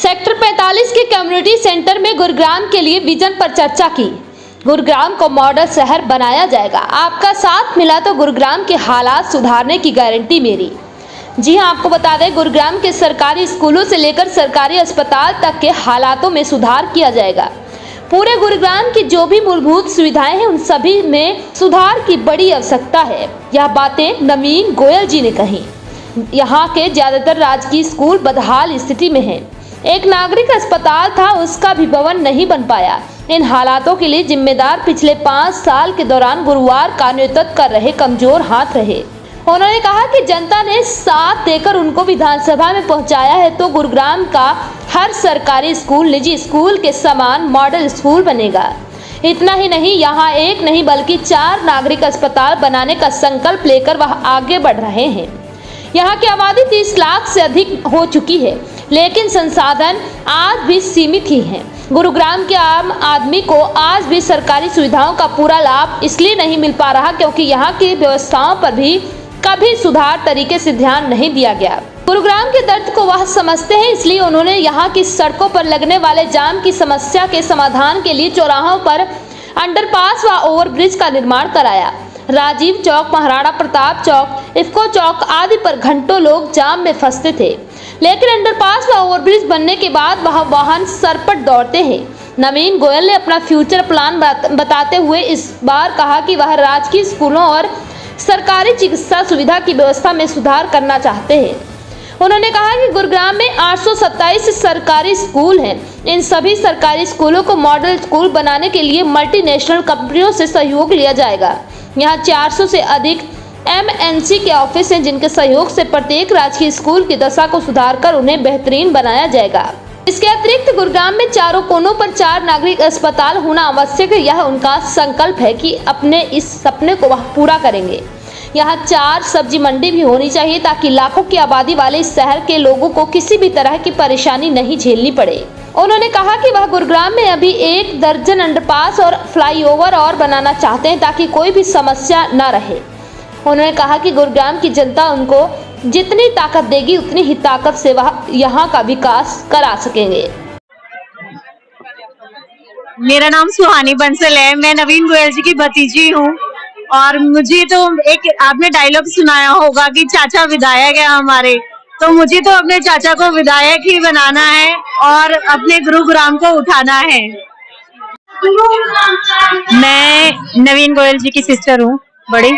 Sector 45 के community centre में गुरुग्राम के लिए विजन पर चर्चा की। गुरुग्राम को मॉडल शहर बनाया जाएगा। आपका साथ मिला तो गुरुग्राम के हालात सुधारने की गारंटी मेरी। जी हां, आपको बता दें, गुरुग्राम के सरकारी स्कूलों से लेकर सरकारी अस्पताल तक के हालातों में सुधार किया जाएगा। पूरे गुरुग्राम की जो भी मूलभूत सुविधाएं हैं उन सभी में सुधार की बड़ी आवश्यकता है। यह बातें नवीन गोयल जी ने कही। यहाँ के ज्यादातर राजकीय स्कूल बदहाल स्थिति में हैं। एक नागरिक अस्पताल था, उसका भी भवन नहीं बन पाया। इन हालातों के लिए जिम्मेदार पिछले 5 साल के दौरान गुरुवार का नेतृत्व कर रहे कमजोर हाथ रहे। उन्होंने कहा कि जनता ने साथ देकर उनको विधानसभा में पहुंचाया है तो गुरुग्राम का हर सरकारी स्कूल निजी स्कूल के समान मॉडल स्कूल बनेगा। इतना ही नहीं, यहाँ एक नहीं बल्कि 4 नागरिक अस्पताल बनाने का संकल्प लेकर वह आगे बढ़ रहे हैं। यहाँ की आबादी 30 लाख से अधिक हो चुकी है, लेकिन संसाधन आज भी सीमित ही हैं। गुरुग्राम के आम आदमी को आज भी सरकारी सुविधाओं का पूरा लाभ इसलिए नहीं मिल पा रहा क्योंकि यहाँ की व्यवस्थाओं पर भी कभी सुधार तरीके से ध्यान नहीं दिया गया। गुरुग्राम के दर्द को वह समझते हैं, इसलिए उन्होंने यहाँ की सड़कों पर लगने वाले जाम की समस्या के समाधान के लिए चौराहों पर अंडरपास व ओवरब्रिज का निर्माण कराया। राजीव चौक, महाराणा प्रताप चौक, इफ्को चौक आदि पर घंटों लोग जाम में फंसते थे, लेकिन अंडरपास व ओवरब्रिज बनने के बाद वह वाहन सरपट दौड़ते हैं। नवीन गोयल ने अपना फ्यूचर प्लान बताते हुए इस बार कहा कि वह राजकीय स्कूलों और सरकारी चिकित्सा सुविधा की व्यवस्था में सुधार करना चाहते हैं। उन्होंने कहा कि गुरुग्राम में 827 सरकारी स्कूल हैं। इन सभी सरकारी स्कूलों को मॉडल स्कूल बनाने के लिए मल्टीनेशनल कंपनियों से सहयोग लिया जाएगा। यहाँ 400 से अधिक MNC के ऑफिस हैं, जिनके सहयोग से प्रत्येक राजकीय स्कूल की दशा को सुधार कर उन्हें बेहतरीन बनाया जाएगा। इसके अतिरिक्त गुरुग्राम में चारों कोनों पर 4 नागरिक अस्पताल होना आवश्यक है। यह उनका संकल्प है कि अपने इस सपने को वह पूरा करेंगे। यहाँ 4 सब्जी मंडी भी होनी चाहिए ताकि लाखों की आबादी वाले इस शहर के लोगों को किसी भी तरह की परेशानी नहीं झेलनी पड़े। उन्होंने कहा कि वह गुरुग्राम में अभी 1 दर्जन अंडरपास और फ्लाईओवर और बनाना चाहते हैं ताकि कोई भी समस्या न रहे। उन्होंने कहा कि गुरुग्राम की जनता उनको जितनी ताकत देगी उतनी ही ताकत से वह यहाँ का विकास करा सकेंगे। मेरा नाम सुहानी बंसल है। मैं नवीन गोयल जी की भतीजी हूँ और मुझे तो एक आपने डायलॉग सुनाया होगा कि चाचा विधायक है हमारे, तो मुझे तो अपने चाचा को विधायक ही बनाना है और अपने गुरुग्राम को उठाना है। मैं नवीन गोयल जी की सिस्टर हूँ बड़ी।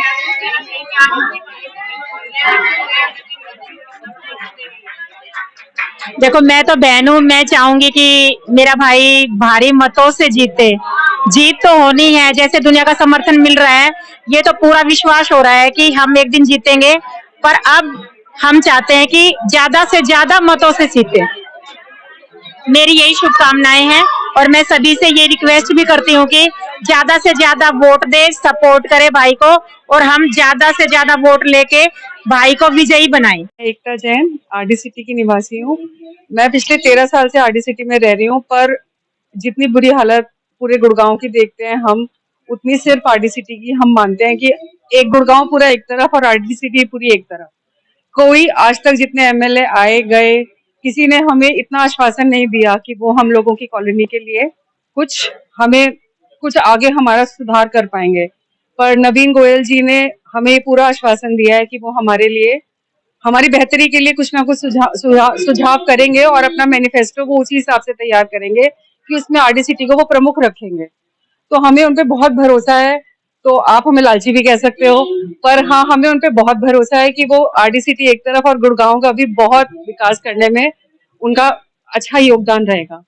देखो, मैं तो बहन हूँ, मैं चाहूंगी कि मेरा भाई भारी मतों से जीते। जीत तो होनी है, जैसे दुनिया का समर्थन मिल रहा है, ये तो पूरा विश्वास हो रहा है कि हम एक दिन जीतेंगे, पर अब हम चाहते हैं कि ज्यादा से ज्यादा मतों से जीते। मेरी यही शुभकामनाएं हैं और मैं सभी से ये रिक्वेस्ट भी करती हूँ कि ज्यादा से ज्यादा वोट दे, सपोर्ट करे भाई को और हम ज्यादा से ज्यादा वोट लेके भाई को विजयी बनाएं। एकता जैन आरडी सिटी की निवासी हूँ। मैं पिछले 13 साल से आरडी सिटी में रह रही हूँ, पर जितनी बुरी हालत पूरे गुड़गांव की देखते हैं हम, उतनी सिर्फ आरडी सिटी की हम मानते हैं कि एक गुड़गांव पूरा एक तरफ और आरडी सिटी पूरी एक तरफ। कोई आज तक जितने एमएलए आए गए, किसी ने हमें इतना आश्वासन नहीं दिया कि वो हम लोगों की कॉलोनी के लिए कुछ आगे हमारा सुधार कर पाएंगे। पर नवीन गोयल जी ने हमें पूरा आश्वासन दिया है कि वो हमारे लिए, हमारी बेहतरी के लिए कुछ ना कुछ सुझाव करेंगे और अपना मैनिफेस्टो वो उसी हिसाब से तैयार करेंगे कि उसमें आरडी सिटी को वो प्रमुख रखेंगे। तो हमें उन पे बहुत भरोसा है। तो आप हमें लालची भी कह सकते हो, पर हाँ, हमें उन पे बहुत भरोसा है कि वो आरडी सिटी एक तरफ और गुड़गांव का भी बहुत विकास करने में उनका अच्छा योगदान रहेगा।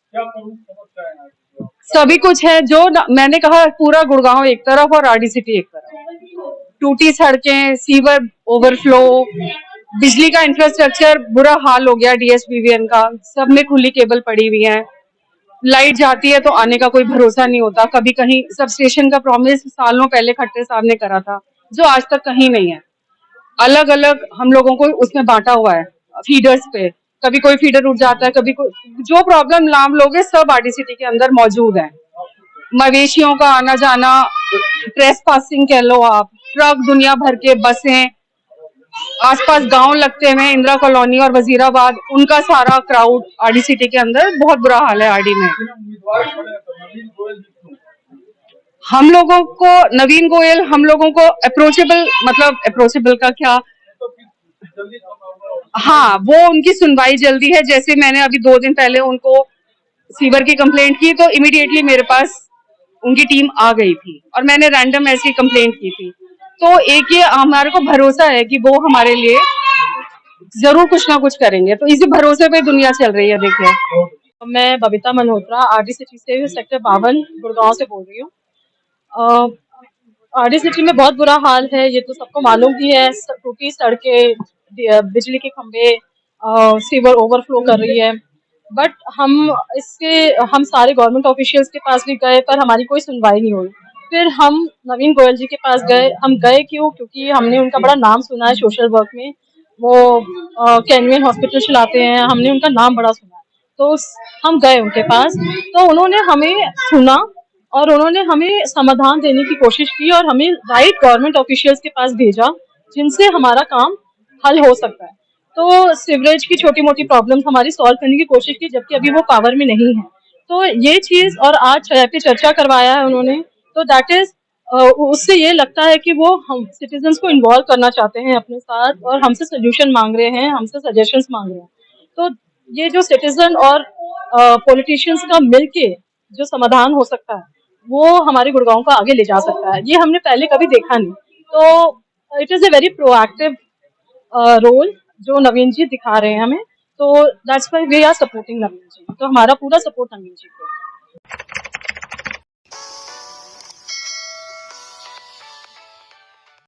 सभी कुछ है जो मैंने कहा, पूरा गुड़गांव एक तरफ और आरडी सिटी एक तरफ। टूटी सड़कें, सीवर ओवरफ्लो, बिजली का इंफ्रास्ट्रक्चर बुरा हाल हो गया, DSBVN का, सब में खुली केबल पड़ी हुई है। लाइट जाती है तो आने का कोई भरोसा नहीं होता। कभी कहीं सब स्टेशन का प्रॉमिस सालों पहले खट्टर साहब ने करा था, जो आज तक कहीं नहीं है। अलग अलग हम लोगों को उसमें बांटा हुआ है फीडर्स पे। कभी कोई फीडर उठ जाता है, कभी कोई, जो प्रॉब्लम नाम लोगे सब आरडी सिटी के अंदर मौजूद है। मवेशियों का आना जाना, ट्रेस पासिंग कह लो आप, ट्रक दुनिया भर के, बसें, आसपास गांव लगते हैं, इंदिरा कॉलोनी और वजीराबाद, उनका सारा क्राउड आरडी सिटी के अंदर, बहुत बुरा हाल है आरडी में। हम लोगों को नवीन गोयल हम लोगों को अप्रोचेबल, मतलब अप्रोचेबल का क्या, हाँ वो उनकी सुनवाई जल्दी है। जैसे मैंने अभी 2 दिन पहले उनको सीवर की कंप्लेंट की तो इमीडिएटली मेरे पास उनकी टीम आ गई थी और मैंने रैंडम ऐसी कंप्लेंट की थी। तो एक ये हमारे को भरोसा है कि वो हमारे लिए जरूर कुछ ना कुछ करेंगे, तो इसी भरोसे पे दुनिया चल रही है। देखिए, मैं बबीता मल्होत्रा आरडी सिटी से सेक्टर 52 गुड़गांव से बोल रही हूँ। आरडी सिटी में बहुत बुरा हाल है, ये तो सबको मालूम भी है। टूटी सड़कें, बिजली के खंभे, सीवर ओवरफ्लो कर रही है। बट हम सारे गवर्नमेंट ऑफिशियल्स के पास भी गए पर हमारी कोई सुनवाई नहीं हुई। फिर हम नवीन गोयल जी के पास गए। हम गए क्यों? क्योंकि हमने उनका बड़ा नाम सुना है सोशल वर्क में। वो कैनवियन हॉस्पिटल चलाते हैं, हमने उनका नाम बड़ा सुना है। तो हम गए उनके पास, तो उन्होंने हमें सुना और उन्होंने हमें समाधान देने की कोशिश की और हमें राइट गवर्नमेंट ऑफिशियल्स के पास भेजा जिनसे हमारा काम हल हो सकता है। तो सीवरेज की छोटी मोटी प्रॉब्लम्स हमारी सॉल्व करने की कोशिश की, जबकि अभी वो पावर में नहीं है। तो ये चीज, और आज पे चर्चा करवाया है उन्होंने, तो दैट इज उससे ये लगता है कि वो हम सिटीजन्स को इन्वॉल्व करना चाहते हैं अपने साथ और हमसे सोल्यूशन मांग रहे हैं, हमसे सजेशंस मांग रहे हैं। तो ये जो सिटीजन और पॉलिटिशियंस का मिलके जो समाधान हो सकता है वो हमारे गुड़गांव को आगे ले जा सकता है। ये हमने पहले कभी देखा नहीं। तो it is a very proactive role जो नवीन जी दिखा रहे हैं हमें। तो that's why we are supporting Naveen ji. तो हमारा पूरा सपोर्ट नवीन जी को।